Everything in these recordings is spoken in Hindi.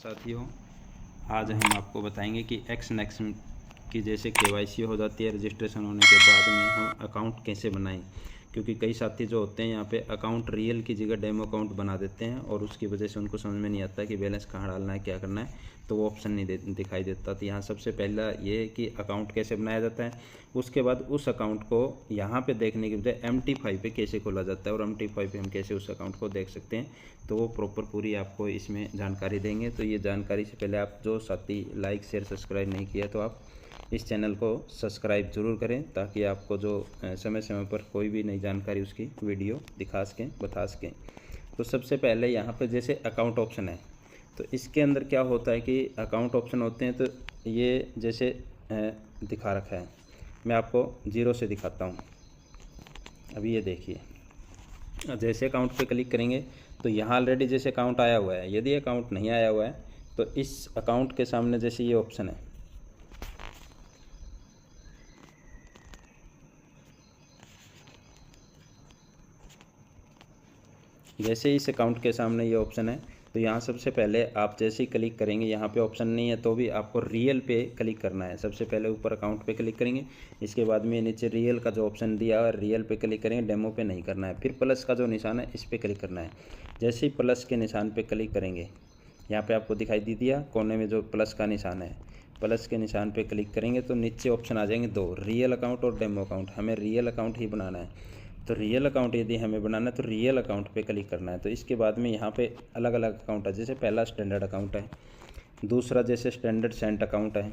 साथियों, आज हम आपको बताएंगे कि एक्स नेक्स्ट की जैसे केवाईसी हो जाती है रजिस्ट्रेशन होने के बाद में हम अकाउंट कैसे बनाएं। क्योंकि कई साथी जो होते हैं यहाँ पे अकाउंट रियल की जगह डेमो अकाउंट बना देते हैं और उसकी वजह से उनको समझ में नहीं आता कि बैलेंस कहाँ डालना है, क्या करना है, तो वो ऑप्शन नहीं दिखाई देता। तो यहाँ सबसे पहला ये है कि अकाउंट कैसे बनाया जाता है। उसके बाद उस अकाउंट को यहाँ पे देखने के बजाय MT5 पे कैसे खोला जाता है और MT5 पे हम कैसे उस अकाउंट को देख सकते हैं, तो वो प्रॉपर पूरी आपको इसमें जानकारी देंगे। तो ये जानकारी से पहले आप जो साथी लाइक शेयर सब्सक्राइब नहीं किया तो आप इस चैनल को सब्सक्राइब ज़रूर करें, ताकि आपको जो समय समय पर कोई भी नई जानकारी उसकी वीडियो दिखा सकें, बता सकें। तो सबसे पहले यहाँ पर जैसे अकाउंट ऑप्शन है, तो इसके अंदर क्या होता है कि अकाउंट ऑप्शन होते हैं। तो ये जैसे दिखा रखा है, मैं आपको 0 से दिखाता हूँ। अभी ये देखिए, जैसे अकाउंट पे क्लिक करेंगे तो यहाँ ऑलरेडी जैसे अकाउंट आया हुआ है। यदि अकाउंट नहीं आया हुआ है तो इस अकाउंट के सामने जैसे ये ऑप्शन है, जैसे इस अकाउंट के सामने ये ऑप्शन है, तो यहाँ सबसे पहले आप जैसे ही क्लिक करेंगे, यहाँ पे ऑप्शन नहीं है तो भी आपको रियल पे क्लिक करना है। सबसे पहले ऊपर अकाउंट पे क्लिक करेंगे, इसके बाद में नीचे रियल का जो ऑप्शन दिया है रियल पे क्लिक करेंगे, डेमो पे नहीं करना है। फिर प्लस का जो निशान है इस पर क्लिक करना है। जैसे ही प्लस के निशान पर क्लिक करेंगे, यहाँ पर आपको दिखाई दे दिया कोने में जो प्लस का निशान है, प्लस के निशान पर क्लिक करेंगे तो नीचे ऑप्शन आ जाएंगे 2, रियल अकाउंट और डेमो अकाउंट। हमें रियल अकाउंट ही बनाना है। तो रियल अकाउंट यदि हमें बनाना है तो रियल अकाउंट पे क्लिक करना है। तो इसके बाद में यहाँ पे अलग अलग अकाउंट है, जैसे पहला स्टैंडर्ड अकाउंट है, दूसरा जैसे स्टैंडर्ड सेंट अकाउंट है,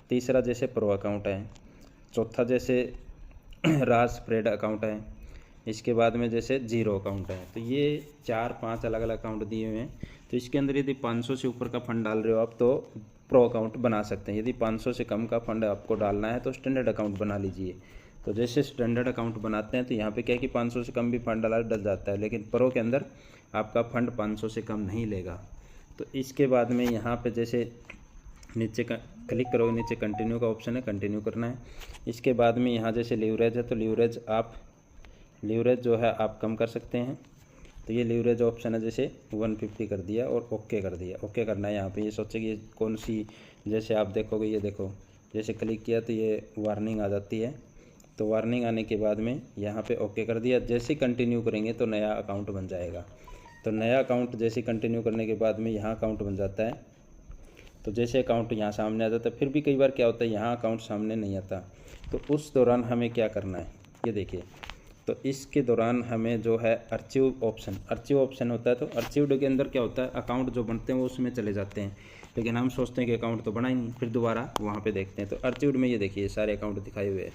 तीसरा जैसे प्रो अकाउंट है, चौथा जैसे राज स्प्रेड अकाउंट है, इसके बाद में जैसे जीरो अकाउंट है। तो ये 4-5 अलग अलग अकाउंट दिए हुए हैं। तो इसके अंदर यदि 500 से ऊपर का फंड डाल रहे हो आप तो प्रो अकाउंट बना सकते हैं। यदि 500 से कम का फंड आपको डालना है तो स्टैंडर्ड अकाउंट बना लीजिए। तो जैसे स्टैंडर्ड अकाउंट बनाते हैं तो यहाँ पे क्या है कि 500 से कम भी फंड डल जाता है, लेकिन प्रो के अंदर आपका फंड 500 से कम नहीं लेगा। तो इसके बाद में यहाँ पे जैसे नीचे का क्लिक करोगे, नीचे कंटिन्यू का ऑप्शन है, कंटिन्यू करना है। इसके बाद में यहाँ जैसे लीवरेज है तो लीवरेज जो है आप कम कर सकते हैं। तो ये लीवरेज ऑप्शन है, जैसे 150 कर दिया और ओके कर दिया। ओके करना है। यहाँ पे ये सोचे कि कौन सी, जैसे आप देखोगे, ये देखो जैसे क्लिक किया तो ये वार्निंग आ जाती है। तो वार्निंग आने के बाद में यहाँ पे ओके कर दिया। जैसे कंटिन्यू करेंगे तो नया अकाउंट बन जाएगा। तो नया अकाउंट जैसे कंटिन्यू करने के बाद में यहाँ अकाउंट बन जाता है। तो जैसे अकाउंट यहाँ सामने आ जाता है, फिर भी कई बार क्या होता है यहाँ अकाउंट सामने नहीं आता। तो उस दौरान हमें क्या करना है, ये देखिए। तो इसके दौरान हमें जो है अर्चिव ऑप्शन होता है। तो अर्चिव्ड के अंदर क्या होता है, अकाउंट जो बनते हैं वो उसमें चले जाते हैं, लेकिन हम सोचते हैं कि अकाउंट तो बना ही नहीं, फिर दोबारा वहाँ पे देखते हैं। तो अर्चिव्ड में ये देखिए सारे अकाउंट दिखाए हुए हैं।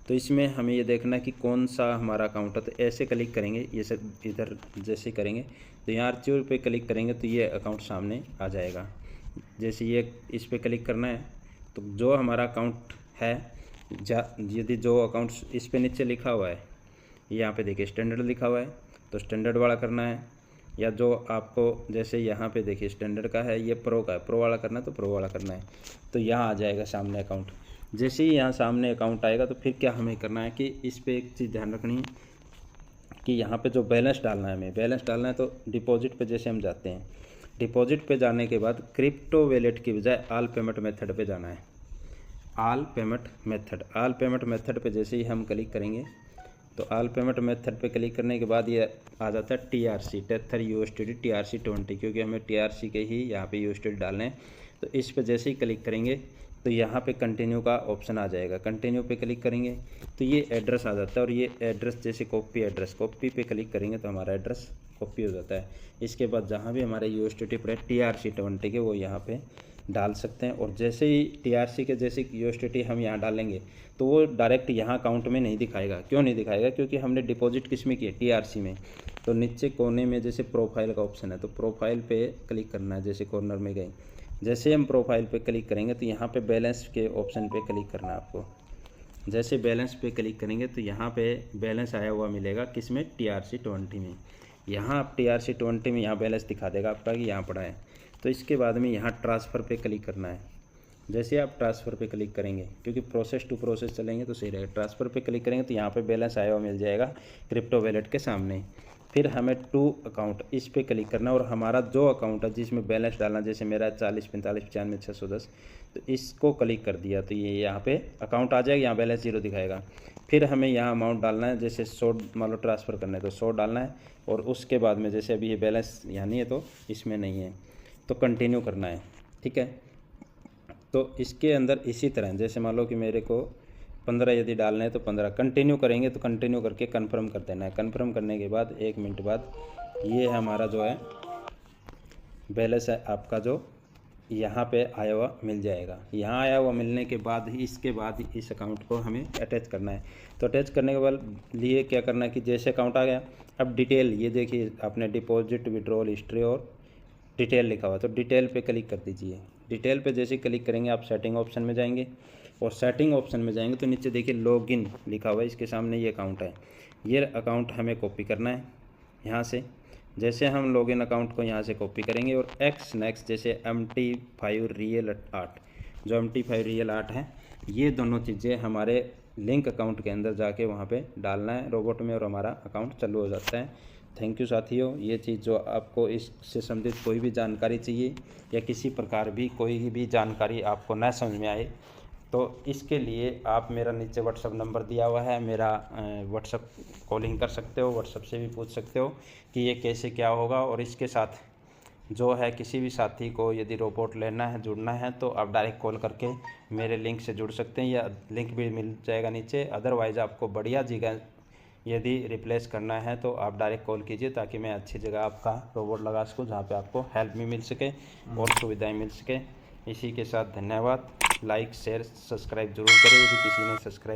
तो इसमें हमें ये देखना है कि कौन सा हमारा अकाउंट है। तो ऐसे क्लिक करेंगे, ये सब इधर जैसे करेंगे तो यहाँ अर्चिव पे क्लिक करेंगे तो ये अकाउंट सामने आ जाएगा। जैसे ये इस पर क्लिक करना है तो जो हमारा अकाउंट है, यदि जो अकाउंट इस पे नीचे लिखा हुआ है, यहाँ पे देखिए स्टैंडर्ड लिखा हुआ है तो स्टैंडर्ड वाला करना है। या जो आपको जैसे यहाँ पे देखिए स्टैंडर्ड का है, ये प्रो का है, प्रो वाला करना है तो प्रो वाला करना है। तो यहाँ आ जाएगा सामने अकाउंट। जैसे ही यहाँ सामने अकाउंट आएगा तो फिर क्या हमें करना है कि इस पर एक चीज़ ध्यान रखनी है कि यहाँ पे जो बैलेंस डालना है, हमें बैलेंस डालना है। तो डिपॉजिट पे जैसे हम जाते हैं, डिपॉजिट पे जाने के बाद क्रिप्टो वैलेट की बजाय ऑल पेमेंट मेथड पे जाना है। ऑल पेमेंट मेथड पे जैसे ही हम क्लिक करेंगे तो ऑल पेमेंट मेथड पे क्लिक करने के बाद ये आ जाता है TRC, टेथर USDT TRC20, क्योंकि हमें TRC के ही यहाँ पे USDT डालने हैं। तो इस पे जैसे ही क्लिक करेंगे तो यहाँ पे कंटिन्यू का ऑप्शन आ जाएगा। कंटिन्यू पे क्लिक करेंगे तो ये एड्रेस आ जाता है, और ये एड्रेस जैसे कॉपी पे क्लिक करेंगे तो हमारा एड्रेस कॉपी हो जाता है। इसके बाद जहाँ भी हमारे USDT पड़े TRC20 के, वो यहाँ पे डाल सकते हैं। और जैसे ही TRC के जैसे USDT हम यहाँ डालेंगे तो वो डायरेक्ट यहाँ अकाउंट में नहीं दिखाएगा। क्यों नहीं दिखाएगा, क्योंकि हमने डिपॉजिट किस में की है, TRC में। तो नीचे कोने में जैसे प्रोफाइल का ऑप्शन है, तो प्रोफाइल पे क्लिक करना है। जैसे कॉर्नर में गए, जैसे हम प्रोफाइल पे क्लिक करेंगे तो यहाँ पे बैलेंस के ऑप्शन पे क्लिक करना है आपको। जैसे बैलेंस पे क्लिक करेंगे तो यहाँ पे बैलेंस आया हुआ मिलेगा, किस में, TRC20 में। यहाँ आप TRC20 में यहाँ बैलेंस दिखा देगा आपका कि यहाँ पड़ा है। तो इसके बाद में यहाँ ट्रांसफ़र पे क्लिक करना है। जैसे आप ट्रांसफ़र पे क्लिक करेंगे, क्योंकि प्रोसेस टू प्रोसेस चलेंगे तो सही रहेगा। ट्रांसफ़र पे क्लिक करेंगे तो यहाँ पे बैलेंस आया हुआ मिल जाएगा क्रिप्टो वैलेट के सामने। फिर हमें टू अकाउंट इस पे क्लिक करना है और हमारा जो अकाउंट है जिसमें बैलेंस डालना, जैसे मेरा 40 45 95 610, तो इसको क्लिक कर दिया तो ये यहाँ पे अकाउंट आ जाएगा, यहाँ बैलेंस 0 दिखाएगा। फिर हमें यहाँ अमाउंट डालना है, जैसे 100 मान लो ट्रांसफ़र करना है तो 100 डालना है, और उसके बाद में जैसे अभी ये बैलेंस यहाँ नहीं है तो इसमें नहीं है तो कंटिन्यू करना है, ठीक है। तो इसके अंदर इसी तरह जैसे मान लो कि मेरे को 15 यदि डालना है तो 15 कंटिन्यू करेंगे, तो कंटिन्यू करके कन्फर्म कर देना है। कन्फर्म करने के बाद 1 मिनट बाद ये हमारा जो है बैलेंस है आपका जो यहाँ पे आया हुआ मिल जाएगा। यहाँ आया हुआ मिलने के बाद ही इसके बाद इस अकाउंट को हमें अटैच करना है। तो अटैच करने के बाद लिए क्या करना है कि जैसे अकाउंट आ गया, अब डिटेल ये देखिए आपने डिपॉजिट, विड्रॉल हिस्ट्री और डिटेल लिखा हुआ, तो डिटेल पे क्लिक कर दीजिए। डिटेल पे जैसे क्लिक करेंगे आप सेटिंग ऑप्शन में जाएंगे, और सेटिंग ऑप्शन में जाएंगे तो नीचे देखिए लॉगिन लिखा हुआ है, इसके सामने ये अकाउंट है। ये अकाउंट हमें कॉपी करना है यहाँ से। जैसे हम लॉगिन अकाउंट को यहाँ से कॉपी करेंगे और एक्स नेक्स्ट जैसे MT5 रियल 8, जो MT5 रियल 8 है, ये दोनों चीज़ें हमारे लिंक अकाउंट के अंदर जाके वहाँ पे डालना है रोबोट में, और हमारा अकाउंट चालू हो जाता है। थैंक यू साथियों। ये चीज़ जो आपको इससे संबंधित कोई भी जानकारी चाहिए या किसी प्रकार भी कोई भी जानकारी आपको न समझ में आए, तो इसके लिए आप मेरा नीचे व्हाट्सअप नंबर दिया हुआ है, मेरा व्हाट्सअप कॉलिंग कर सकते हो, व्हाट्सअप से भी पूछ सकते हो कि ये कैसे क्या होगा। और इसके साथ जो है किसी भी साथी को यदि रोबोट लेना है, जुड़ना है, तो आप डायरेक्ट कॉल करके मेरे लिंक से जुड़ सकते हैं, या लिंक भी मिल जाएगा नीचे। अदरवाइज़ आपको बढ़िया जगह यदि रिप्लेस करना है तो आप डायरेक्ट कॉल कीजिए, ताकि मैं अच्छी जगह आपका रोबोट लगा सकूँ जहाँ पे आपको हेल्प भी मिल सके और सुविधाएं मिल सके। इसी के साथ धन्यवाद। लाइक शेयर सब्सक्राइब जरूर करें यदि किसी ने सब्सक्राइब